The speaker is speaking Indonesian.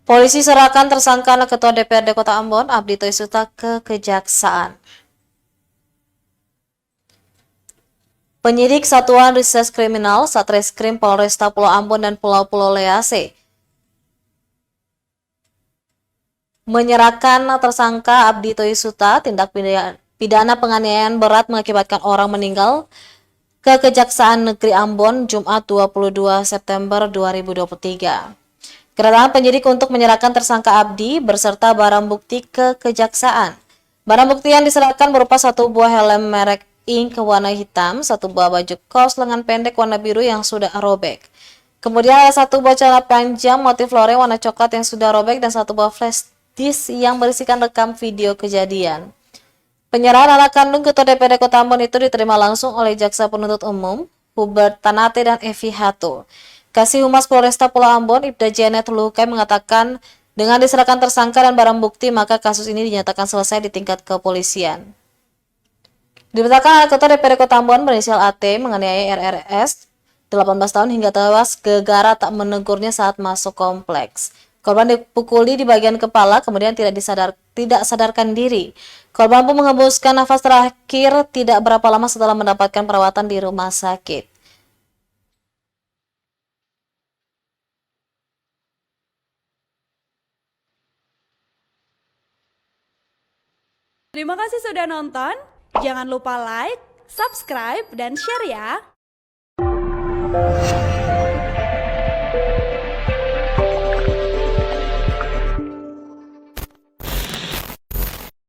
Polisi serahkan tersangka Ketua DPRD Kota Ambon, Abdi Toisuta, ke Kejaksaan. Penyidik Satuan Reserse Kriminal Satreskrim Polresta Pulau Ambon dan Pulau-Pulau Lease menyerahkan tersangka Abdi Toisuta tindak pidana penganiayaan berat mengakibatkan orang meninggal ke Kejaksaan Negeri Ambon Jumat 22 September 2023. Kedatangan penyidik untuk menyerahkan tersangka Abdi beserta barang bukti ke Kejaksaan. Barang bukti yang diserahkan berupa satu buah helm merek Ink warna hitam, satu buah baju kos lengan pendek warna biru yang sudah robek. Kemudian ada satu buah celana panjang motif loreng warna coklat yang sudah robek dan satu buah flash disk yang berisikan rekam video kejadian. Penyerahan anak kandung Ketua DPRD Kota Ambon itu diterima langsung oleh Jaksa Penuntut Umum, Hubert Tanate dan Evi Hato. Kasih Humas Polresta Pulau Ambon, Ibda Janet Luhukai mengatakan dengan diserahkan tersangka dan barang bukti maka kasus ini dinyatakan selesai di tingkat kepolisian. Diberitakan Ketua DPRD Kota Ambon berinisial AT menganiaya RRS 18 tahun hingga tewas gegara tak menegurnya saat masuk kompleks. Korban dipukuli di bagian kepala, kemudian tidak sadarkan diri. Korban pun mengembuskan nafas terakhir tidak berapa lama setelah mendapatkan perawatan di rumah sakit. Terima kasih sudah nonton. Jangan lupa like, subscribe, dan share ya.